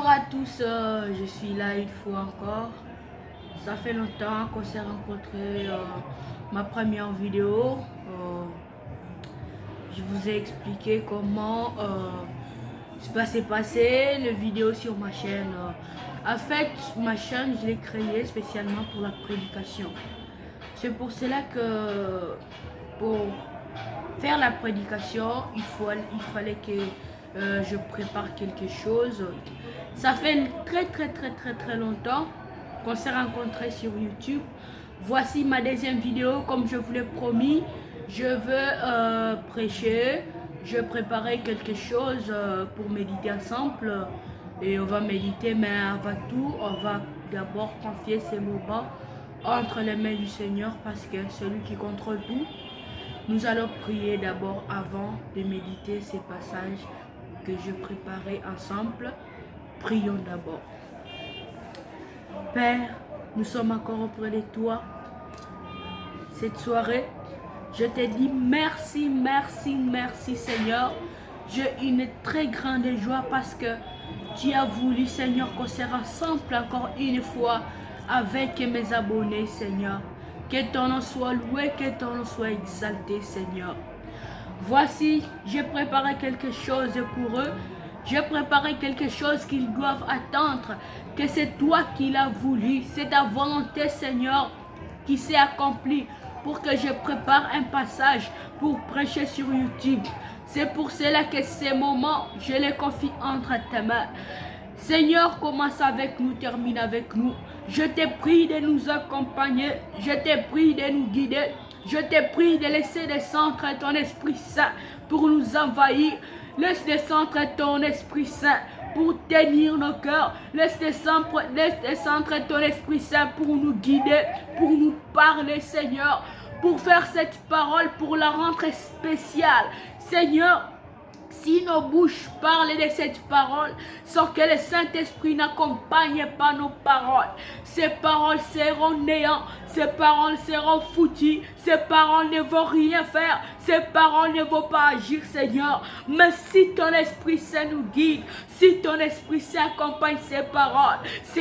Bonjour à tous, je suis là une fois encore. Ça fait longtemps qu'on s'est rencontrés. Ma première vidéo, je vous ai expliqué comment ça s'est passé, les vidéos sur ma chaîne. En fait, ma chaîne, je l'ai créée spécialement pour la prédication. C'est pour cela que pour faire la prédication, il fallait que je prépare quelque chose. Ça fait très longtemps qu'on s'est rencontrés sur YouTube. Voici ma deuxième vidéo, comme je vous l'ai promis. Je veux prêcher, je préparais quelque chose pour méditer ensemble. Et on va méditer, mais avant tout, on va d'abord confier ces moments entre les mains du Seigneur, parce que c'est lui qui contrôle tout. Nous allons prier d'abord avant de méditer ces passages que je préparais ensemble. Prions d'abord. Père, nous sommes encore auprès de toi cette soirée. Je te dis merci, merci Seigneur. J'ai une très grande joie parce que tu as voulu, Seigneur, qu'on se rassemble encore une fois avec mes abonnés, Seigneur. Que ton nom soit loué, que ton nom soit exalté, Seigneur. Voici, j'ai préparé quelque chose pour eux. J'ai préparé quelque chose qu'ils doivent attendre. Que c'est toi qui l'as voulu. C'est ta volonté, Seigneur, qui s'est accomplie pour que je prépare un passage pour prêcher sur YouTube. C'est pour cela que ces moments, je les confie entre tes mains. Seigneur, commence avec nous, termine avec nous. Je te prie de nous accompagner. Je te prie de nous guider. Je te prie de laisser descendre ton Esprit Saint pour nous envahir. Laisse descendre ton Esprit Saint pour tenir nos cœurs. Laisse descendre ton Esprit Saint pour nous guider, pour nous parler, Seigneur, pour faire cette parole, pour la rendre spéciale. Seigneur, si nos bouches parlent de cette parole, sans que le Saint-Esprit n'accompagne pas nos paroles, ces paroles seront néants, ces paroles seront foutues, ces paroles ne vont rien faire, ces paroles ne vont pas agir, Seigneur. Mais si ton Esprit Saint nous guide, si ton Esprit Saint accompagne ces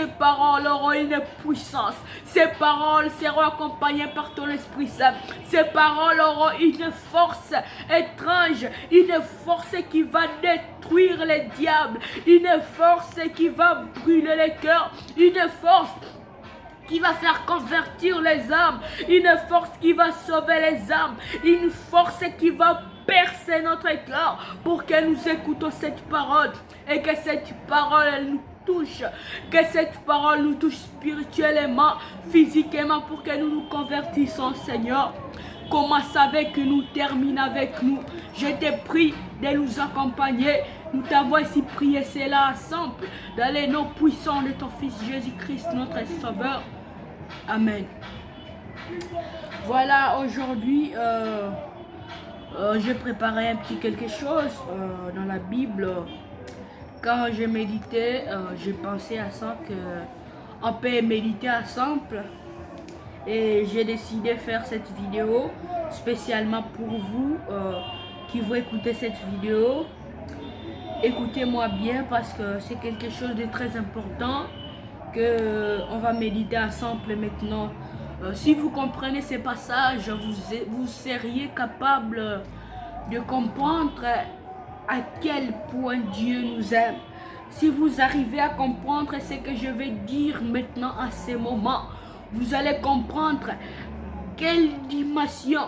paroles auront une puissance, ces paroles seront accompagnées par ton Esprit Saint, ces paroles auront une force étrange, une force qui va détruire les diables, une force qui va brûler les cœurs, une force qui va faire convertir les âmes, une force qui va sauver les âmes, une force qui va percer notre cœur pour que nous écoutons cette parole et que cette parole nous touche, que cette parole nous touche spirituellement, physiquement, pour que nous nous convertissons, Seigneur. Commence avec nous, termine avec nous. Je te prie de nous accompagner. Nous t'avons ici prié cela ensemble dans les noms puissants de ton Fils Jésus-Christ, notre Sauveur. Amen. Voilà, aujourd'hui, j'ai préparé un petit quelque chose dans la Bible. Quand j'ai médité, j'ai pensé à ça, qu'on peut méditer ensemble. Et j'ai décidé de faire cette vidéo spécialement pour vous qui vont écouter cette vidéo. Écoutez-moi bien parce que c'est quelque chose de très important qu'on va méditer ensemble maintenant. Si vous comprenez ces passages, vous seriez capable de comprendre à quel point Dieu nous aime. Si vous arrivez à comprendre ce que je vais dire maintenant à ce moment, vous allez comprendre quelle dimension,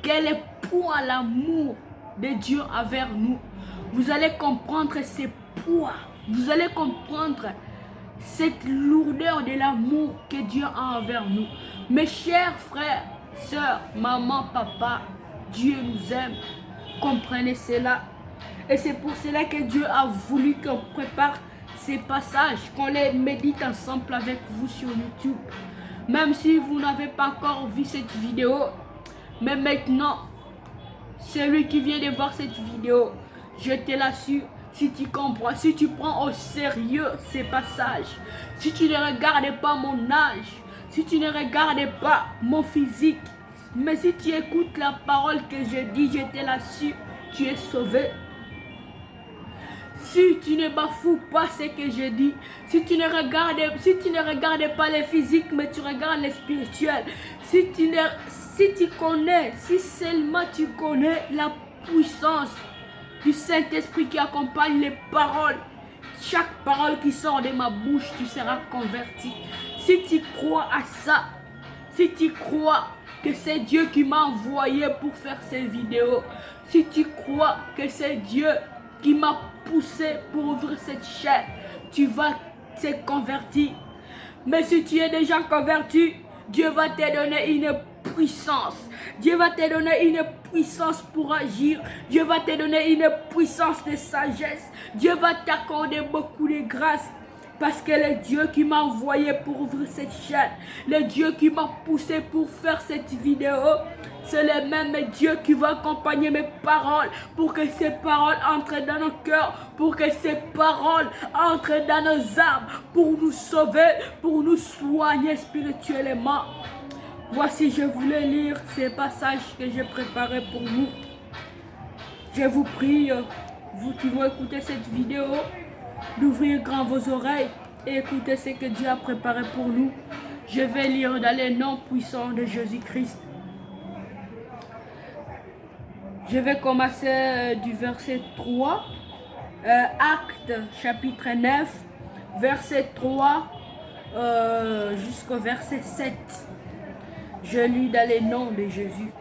quel poids l'amour de Dieu envers nous. Vous allez comprendre ce poids, vous allez comprendre cette lourdeur de l'amour que Dieu a envers nous. Mes chers frères, sœurs, maman, papa, Dieu nous aime. Comprenez cela. Et c'est pour cela que Dieu a voulu qu'on prépare ces passages, qu'on les médite ensemble avec vous sur YouTube. Même si vous n'avez pas encore vu cette vidéo, mais maintenant, celui qui vient de voir cette vidéo, je te l'assure, si tu comprends, si tu prends au sérieux ces passages, si tu ne regardes pas mon âge, si tu ne regardes pas mon physique, mais si tu écoutes la parole que je dis, je te l'assure, tu es sauvé. Si tu ne bafoues pas ce que je dis, si tu ne regardes pas les physiques, mais tu regardes les spirituels, si tu connais, si seulement tu connais la puissance du Saint-Esprit qui accompagne les paroles, chaque parole qui sort de ma bouche, tu seras converti. Si tu crois à ça, si tu crois que c'est Dieu qui m'a envoyé pour faire ces vidéos, si tu crois que c'est Dieu qui m'a poussé pour ouvrir cette chaîne, tu vas te convertir. Mais si tu es déjà converti, Dieu va te donner une puissance. Dieu va te donner une puissance pour agir. Dieu va te donner une puissance de sagesse. Dieu va t'accorder beaucoup de grâce. Parce que le Dieu qui m'a envoyé pour ouvrir cette chaîne, le Dieu qui m'a poussé pour faire cette vidéo, c'est le même Dieu qui va accompagner mes paroles pour que ces paroles entrent dans nos cœurs, pour que ces paroles entrent dans nos âmes, pour nous sauver, pour nous soigner spirituellement. Voici, je voulais lire ces passages que j'ai préparés pour nous. Je vous prie, vous qui vont écouter cette vidéo, d'ouvrir grand vos oreilles et écouter ce que Dieu a préparé pour nous. Je vais lire dans les noms puissants de Jésus-Christ. Je vais commencer du verset 3, Actes chapitre 9, verset 3 jusqu'au verset 7. Je lis dans les noms de Jésus.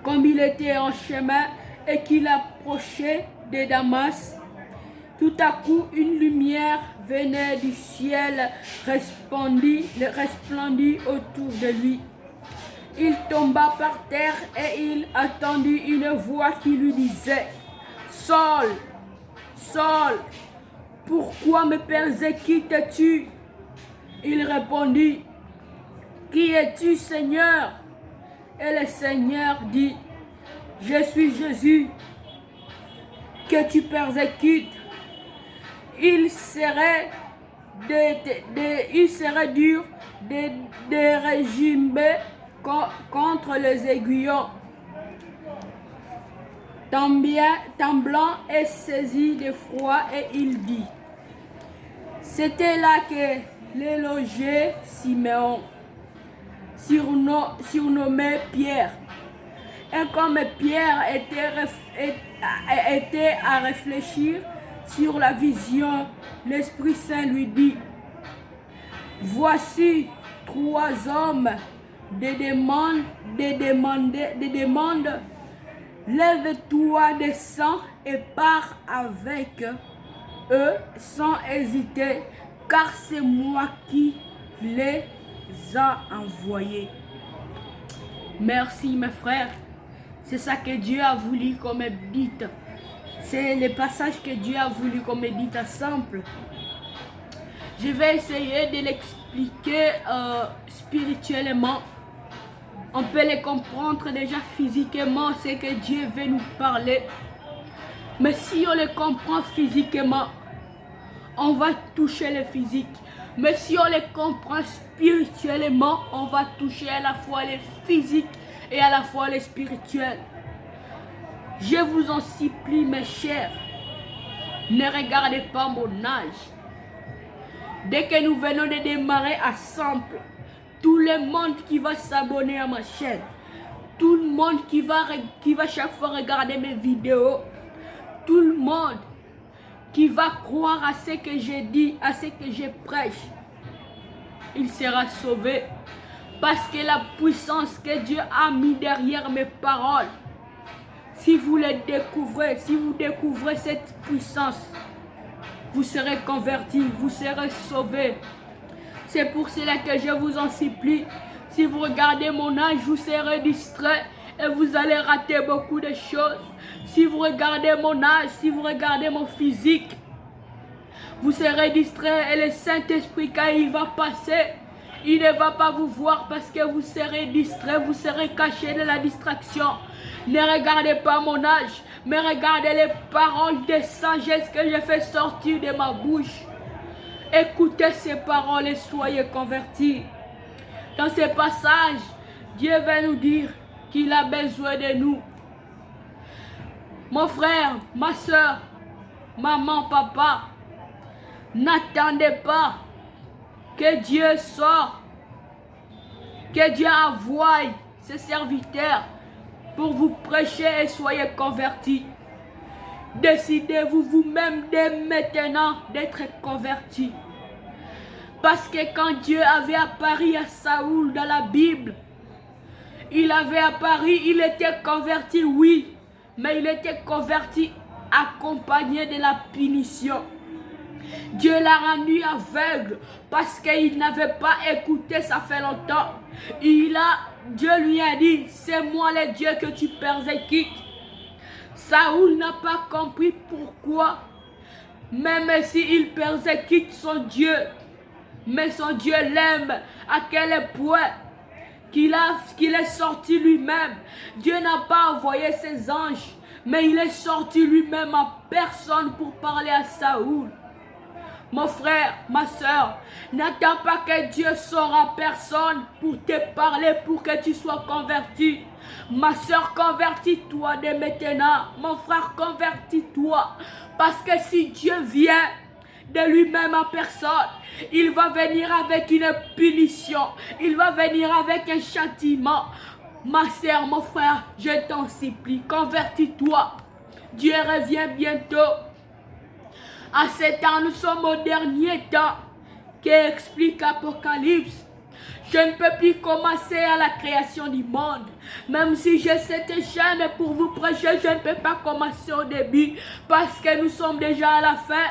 Comme il était en chemin et qu'il approchait de Damas, tout à coup, une lumière venait du ciel, resplendit autour de lui. Il tomba par terre et il entendit une voix qui lui disait, « Saul, Saul, pourquoi me persécutes-tu » Il répondit, « Qui es-tu, Seigneur » Et le Seigneur dit, « Je suis Jésus, que tu persécutes. » Il serait dur de régimer contre les aiguillons. Tremblant et saisi de froid, et il dit, c'était là que les logés Siméon, surnommé Pierre. Et comme Pierre était à réfléchir sur la vision, l'Esprit Saint lui dit, voici 3 hommes des demandes, lève-toi, descends et pars avec eux sans hésiter, car c'est moi qui les a envoyés. Merci mes frères, c'est ça que Dieu a voulu qu'on médite. C'est le passage que Dieu a voulu qu'on médite ensemble. Je vais essayer de l'expliquer spirituellement. On peut le comprendre déjà physiquement, c'est que Dieu veut nous parler. Mais si on le comprend physiquement, on va toucher le physique. Mais si on le comprend spirituellement, on va toucher à la fois le physique et à la fois le spirituel. Je vous en supplie, mes chers, ne regardez pas mon âge. Dès que nous venons de démarrer ensemble, tout le monde qui va s'abonner à ma chaîne, tout le monde qui va chaque fois regarder mes vidéos, tout le monde qui va croire à ce que je dis, à ce que je prêche, il sera sauvé. Parce que la puissance que Dieu a mis derrière mes paroles, si vous les découvrez, si vous découvrez cette puissance, vous serez convertis, vous serez sauvés. C'est pour cela que je vous en supplie. Si vous regardez mon âge, vous serez distrait et vous allez rater beaucoup de choses. Si vous regardez mon âge, si vous regardez mon physique, vous serez distrait et le Saint-Esprit, quand il va passer, il ne va pas vous voir parce que vous serez distrait, vous serez caché de la distraction. Ne regardez pas mon âge, mais regardez les paroles de sagesse que je fais sortir de ma bouche. Écoutez ces paroles et soyez convertis. Dans ce passage, Dieu va nous dire qu'il a besoin de nous. Mon frère, ma soeur, maman, papa, n'attendez pas que Dieu sorte, que Dieu envoie ses serviteurs pour vous prêcher et soyez convertis. Décidez-vous vous-même dès maintenant d'être convertis. Parce que quand Dieu avait apparu à Saoul dans la Bible, il avait apparu, il était converti, oui, mais il était converti accompagné de la punition. Dieu l'a rendu aveugle parce qu'il n'avait pas écouté, ça fait longtemps. Dieu lui a dit, c'est moi le Dieu que tu persécutes. Saoul n'a pas compris pourquoi, même s'il persécute son Dieu, mais son Dieu l'aime à quel point qu'il est sorti lui-même. Dieu n'a pas envoyé ses anges, mais il est sorti lui-même en personne pour parler à Saoul. Mon frère, ma soeur, n'attends pas que Dieu sorte en personne pour te parler, pour que tu sois converti. Ma soeur, convertis-toi dès maintenant. Mon frère, convertis-toi. Parce que si Dieu vient de lui-même en personne, il va venir avec une punition. Il va venir avec un châtiment. Ma soeur, mon frère, je t'en supplie, convertis-toi. Dieu revient bientôt. À ce temps, nous sommes au dernier temps qu'explique Apocalypse. Je ne peux plus commencer à la création du monde. Même si j'ai cette chaîne pour vous prêcher, je ne peux pas commencer au début parce que nous sommes déjà à la fin.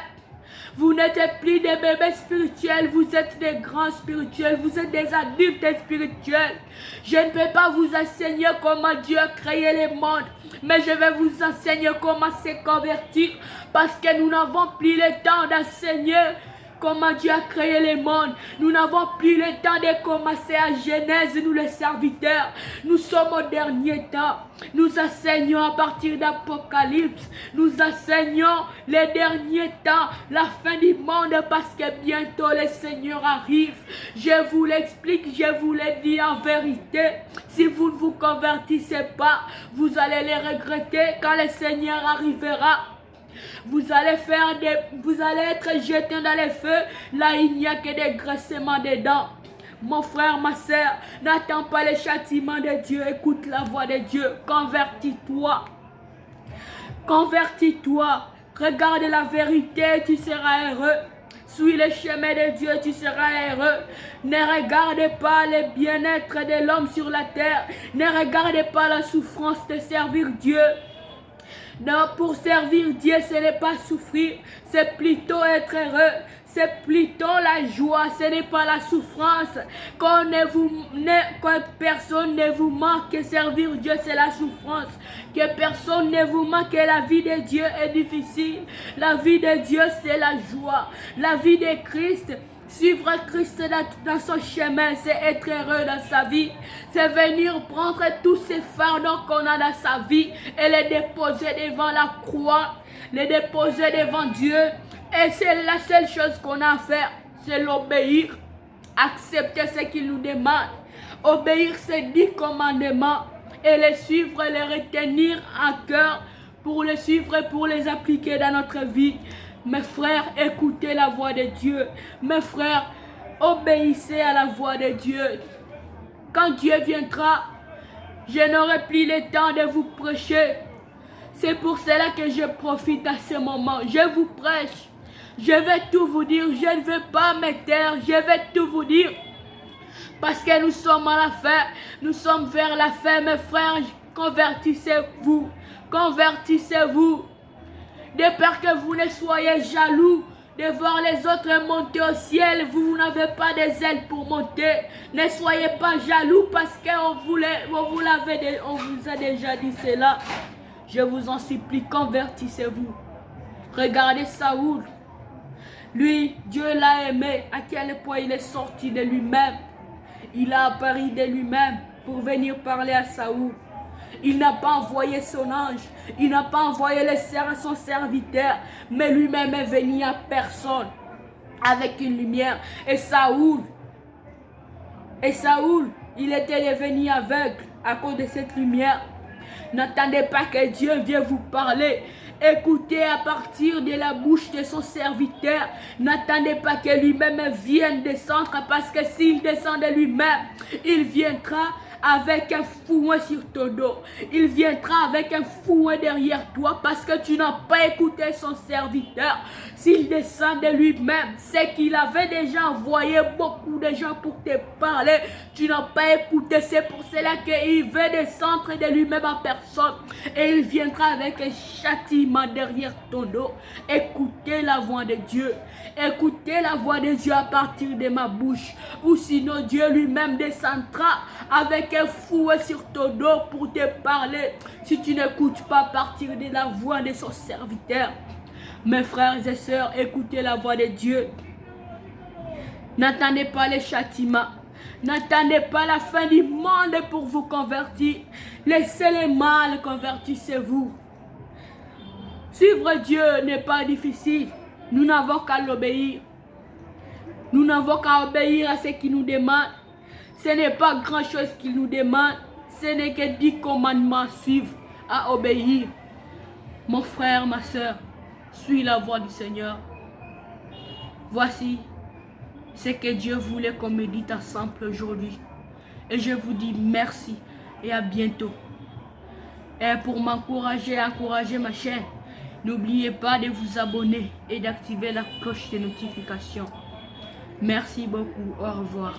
Vous n'êtes plus des bébés spirituels, vous êtes des grands spirituels, vous êtes des adultes spirituels. Je ne peux pas vous enseigner comment Dieu a créé les mondes, mais je vais vous enseigner comment se convertir parce que nous n'avons plus le temps d'enseigner comment Dieu a créé les mondes. Nous n'avons plus le temps de commencer à Genèse, nous les serviteurs. Nous sommes au dernier temps. Nous enseignons à partir d'Apocalypse. Nous enseignons les derniers temps, la fin du monde, parce que bientôt le Seigneur arrive. Je vous l'explique, je vous le dis en vérité. Si vous ne vous convertissez pas, vous allez les regretter quand le Seigneur arrivera. Vous allez être jeté dans les feux. Là, il n'y a que des graissements dedans. Mon frère, ma soeur, n'attends pas le châtiment de Dieu. Écoute la voix de Dieu. Convertis-toi. Convertis-toi. Regarde la vérité, tu seras heureux. Suis le chemin de Dieu, tu seras heureux. Ne regarde pas le bien-être de l'homme sur la terre. Ne regarde pas la souffrance de servir Dieu. Non, pour servir Dieu, ce n'est pas souffrir, c'est plutôt être heureux, c'est plutôt la joie, ce n'est pas la souffrance. Que personne ne vous manque, servir Dieu, c'est la souffrance. Que personne ne vous manque, la vie de Dieu est difficile. La vie de Dieu, c'est la joie. La vie de Christ, suivre Christ dans son chemin, c'est être heureux dans sa vie. C'est venir prendre tous ces fardeaux qu'on a dans sa vie et les déposer devant la croix, les déposer devant Dieu. Et c'est la seule chose qu'on a à faire, c'est l'obéir, accepter ce qu'il nous demande, obéir ses 10 commandements et les suivre, les retenir à cœur pour les suivre et pour les appliquer dans notre vie. Mes frères, écoutez la voix de Dieu. Mes frères, obéissez à la voix de Dieu. Quand Dieu viendra, je n'aurai plus le temps de vous prêcher. C'est pour cela que je profite à ce moment. Je vous prêche. Je vais tout vous dire. Je ne veux pas me taire. Je vais tout vous dire. Parce que nous sommes à la fin. Nous sommes vers la fin, mes frères. Convertissez-vous. Convertissez-vous. De peur que vous ne soyez jaloux de voir les autres monter au ciel, vous n'avez pas des ailes pour monter. Ne soyez pas jaloux parce qu'on vous a déjà dit cela. Je vous en supplie, convertissez-vous. Regardez Saoul. Lui, Dieu l'a aimé. À quel point il est sorti de lui-même. Il a apparu de lui-même pour venir parler à Saoul. Il n'a pas envoyé son ange. Il n'a pas envoyé son serviteur. Mais lui-même est venu à personne. Avec une lumière. Et Saoul, il était devenu aveugle à cause de cette lumière. N'attendez pas que Dieu vienne vous parler Écoutez à partir de la bouche de son serviteur. N'attendez pas que lui-même vienne descendre, parce que s'il descend de lui-même, il viendra avec un fouet sur ton dos. Il viendra avec un fouet derrière toi parce que tu n'as pas écouté son serviteur. S'il descend de lui-même, c'est qu'il avait déjà envoyé beaucoup de gens pour te parler. Tu n'as pas écouté, c'est pour cela qu'il veut descendre de lui-même en personne. Et il viendra avec un châtiment derrière ton dos. Écoutez la voix de Dieu. Écoutez la voix de Dieu à partir de ma bouche. Ou sinon Dieu lui-même descendra avec un fouet sur ton dos pour te parler. Si tu n'écoutes pas à partir de la voix de son serviteur. Mes frères et sœurs, écoutez la voix de Dieu. N'attendez pas les châtiments. N'attendez pas la fin du monde pour vous convertir. Laissez les mal convertissez-vous. Suivre Dieu n'est pas difficile. Nous n'avons qu'à l'obéir. Nous n'avons qu'à obéir à ce qu'il nous demande. Ce n'est pas grand chose qu'il nous demande. Ce n'est que 10 commandements à suivre, à obéir. Mon frère, ma soeur, suis la voix du Seigneur. Voici ce que Dieu voulait qu'on médite ensemble aujourd'hui. Et je vous dis merci et à bientôt. Et pour m'encourager, encourager ma chaîne, n'oubliez pas de vous abonner et d'activer la cloche de notification. Merci beaucoup. Au revoir.